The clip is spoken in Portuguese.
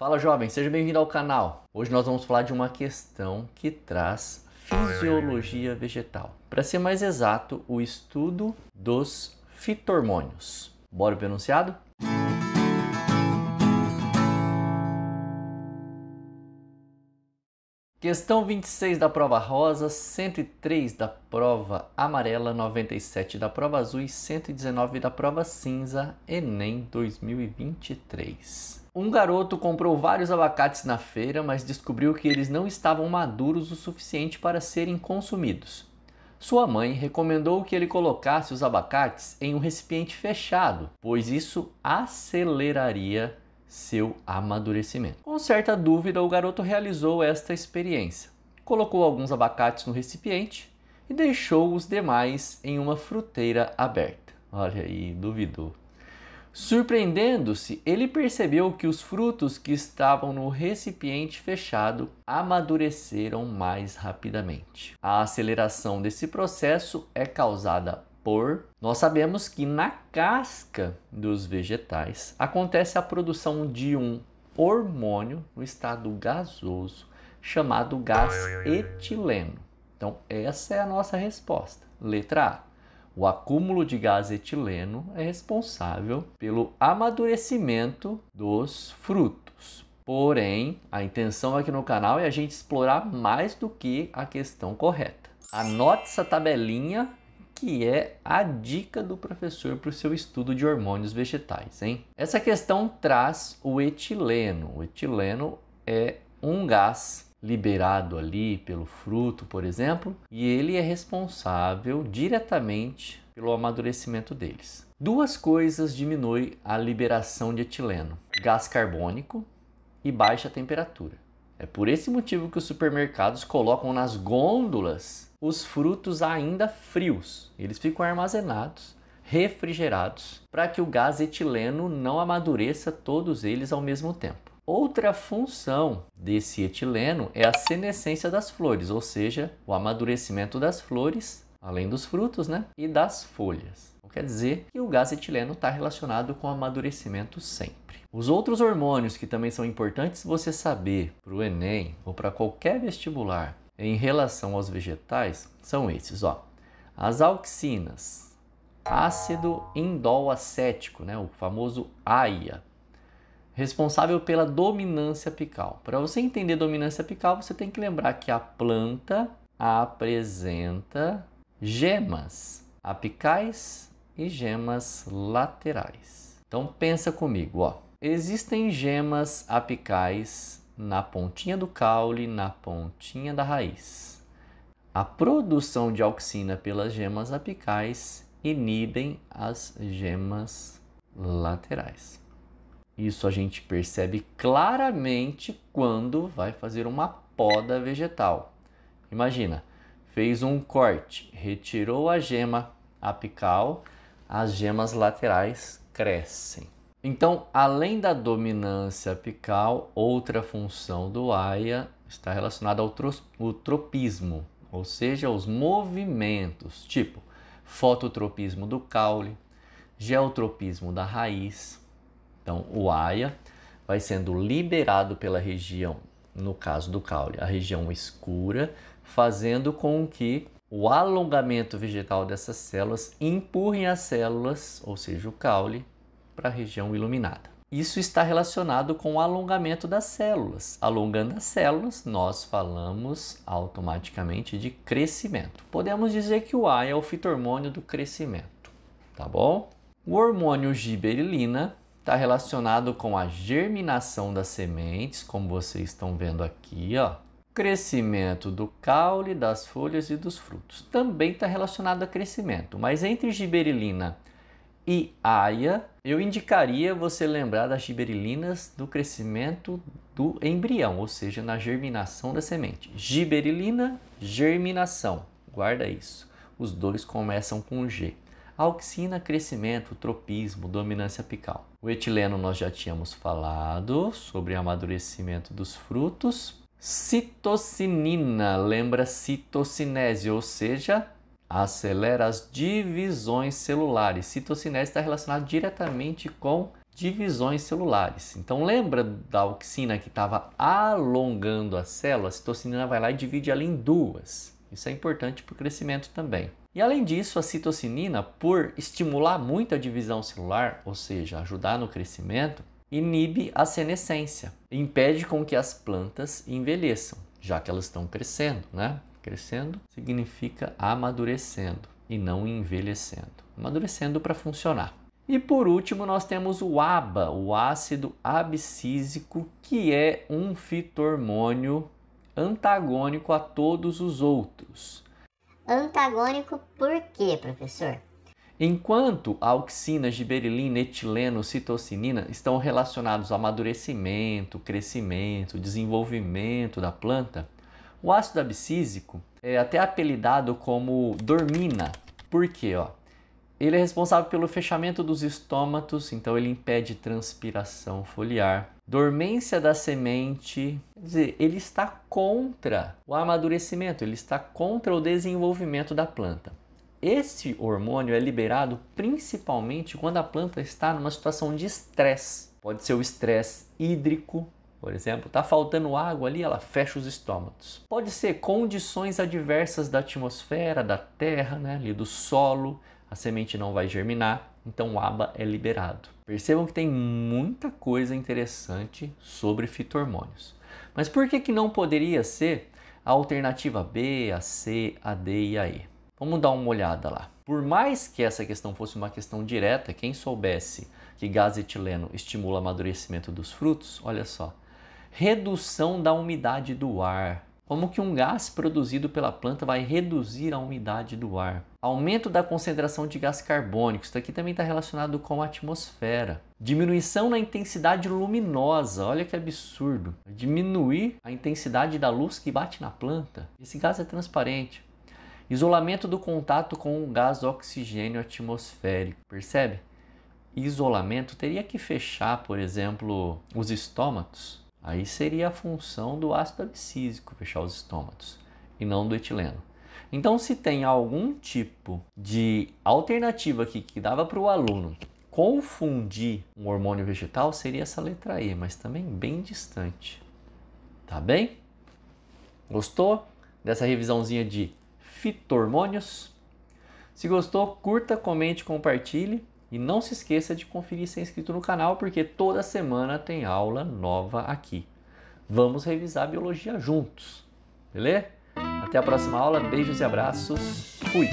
Fala jovem, seja bem-vindo ao canal. Hoje nós vamos falar de uma questão que traz fisiologia vegetal. Para ser mais exato, o estudo dos fitormônios. Bora pro enunciado? Questão 26 da prova rosa, 103 da prova amarela, 97 da prova azul e 119 da prova cinza, Enem 2023. Um garoto comprou vários abacates na feira, mas descobriu que eles não estavam maduros o suficiente para serem consumidos. Sua mãe recomendou que ele colocasse os abacates em um recipiente fechado, pois isso aceleraria seu amadurecimento. Com certa dúvida, o garoto realizou esta experiência. Colocou alguns abacates no recipiente e deixou os demais em uma fruteira aberta. Olha aí, duvidou. Surpreendendo-se, ele percebeu que os frutos que estavam no recipiente fechado amadureceram mais rapidamente. A aceleração desse processo é causada por... Nós sabemos que na casca dos vegetais acontece a produção de um hormônio no estado gasoso chamado gás etileno. Então essa é a nossa resposta. Letra A. O acúmulo de gás etileno é responsável pelo amadurecimento dos frutos. Porém, a intenção aqui no canal é a gente explorar mais do que a questão correta. Anote essa tabelinha que é a dica do professor para o seu estudo de hormônios vegetais, hein? Essa questão traz o etileno. O etileno é um gás liberado ali pelo fruto, por exemplo, e ele é responsável diretamente pelo amadurecimento deles. Duas coisas diminuem a liberação de etileno: gás carbônico e baixa temperatura. É por esse motivo que os supermercados colocam nas gôndolas os frutos ainda frios. Eles ficam armazenados, refrigerados, para que o gás etileno não amadureça todos eles ao mesmo tempo. Outra função desse etileno é a senescência das flores, ou seja, o amadurecimento das flores, além dos frutos, né? E das folhas. Então, quer dizer que o gás etileno está relacionado com o amadurecimento sempre. Os outros hormônios que também são importantes você saber para o Enem ou para qualquer vestibular em relação aos vegetais são esses, ó. As auxinas, ácido indol acético, né? O famoso AIA. Responsável pela dominância apical. Para você entender dominância apical, você tem que lembrar que a planta apresenta gemas apicais e gemas laterais. Então pensa comigo, ó. Existem gemas apicais na pontinha do caule, na pontinha da raiz. A produção de auxina pelas gemas apicais inibem as gemas laterais. Isso a gente percebe claramente quando vai fazer uma poda vegetal. Imagina, fez um corte, retirou a gema apical, as gemas laterais crescem. Então, além da dominância apical, outra função do AIA está relacionada ao tropismo, ou seja, os movimentos, tipo fototropismo do caule, geotropismo da raiz. Então, o AIA vai sendo liberado pela região, no caso do caule, a região escura, fazendo com que o alongamento vegetal dessas células empurrem as células, ou seja, o caule, para a região iluminada. Isso está relacionado com o alongamento das células. Alongando as células, nós falamos automaticamente de crescimento. Podemos dizer que o AIA é o fitormônio do crescimento, tá bom? O hormônio giberelina está relacionado com a germinação das sementes, como vocês estão vendo aqui, ó. Crescimento do caule, das folhas e dos frutos. Também está relacionado a crescimento, mas entre giberelina e AIA, eu indicaria você lembrar das giberelinas do crescimento do embrião, ou seja, na germinação da semente. Giberelina, germinação. Guarda isso. Os dois começam com G. Auxina, crescimento, tropismo, dominância apical. O etileno nós já tínhamos falado sobre amadurecimento dos frutos. Citocinina, lembra citocinese, ou seja, acelera as divisões celulares. Citocinese está relacionado diretamente com divisões celulares. Então lembra da auxina que estava alongando a célula? A citocinina vai lá e divide ela em duas. Isso é importante para o crescimento também. E além disso, a citocinina, por estimular muito a divisão celular, ou seja, ajudar no crescimento, inibe a senescência, impede com que as plantas envelheçam, já que elas estão crescendo, né? Crescendo significa amadurecendo e não envelhecendo. Amadurecendo para funcionar. E por último, nós temos o ABA, o ácido abscísico, que é um fito-hormônio antagônico a todos os outros. Antagônico por quê, professor? Enquanto a auxina, giberelina, etileno, citocinina estão relacionados ao amadurecimento, crescimento, desenvolvimento da planta, o ácido abscísico é até apelidado como dormina. Por quê? Ele é responsável pelo fechamento dos estômatos, então ele impede transpiração foliar. Dormência da semente, quer dizer, ele está contra o amadurecimento, ele está contra o desenvolvimento da planta. Esse hormônio é liberado principalmente quando a planta está numa situação de estresse. Pode ser o estresse hídrico, por exemplo, está faltando água ali, ela fecha os estômatos. Pode ser condições adversas da atmosfera, da terra, né, ali do solo, a semente não vai germinar, então o ABA é liberado. Percebam que tem muita coisa interessante sobre fito-hormônios. Mas por que não poderia ser a alternativa B, a C, a D e a E? Vamos dar uma olhada lá. Por mais que essa questão fosse uma questão direta, quem soubesse que gás etileno estimula o amadurecimento dos frutos, olha só. Redução da umidade do ar. Como que um gás produzido pela planta vai reduzir a umidade do ar? Aumento da concentração de gás carbônico. Isso aqui também está relacionado com a atmosfera. Diminuição na intensidade luminosa. Olha que absurdo. Diminuir a intensidade da luz que bate na planta. Esse gás é transparente. Isolamento do contato com o gás oxigênio atmosférico. Percebe? Isolamento teria que fechar, por exemplo, os estômatos. Aí seria a função do ácido abscísico, fechar os estômatos, e não do etileno. Então, se tem algum tipo de alternativa aqui que dava para o aluno confundir um hormônio vegetal, seria essa letra E, mas também bem distante. Tá bem? Gostou dessa revisãozinha de fito-hormônios? Se gostou, curta, comente, compartilhe. E não se esqueça de conferir e ser inscrito no canal, porque toda semana tem aula nova aqui. Vamos revisar a biologia juntos, beleza? Até a próxima aula, beijos e abraços, fui!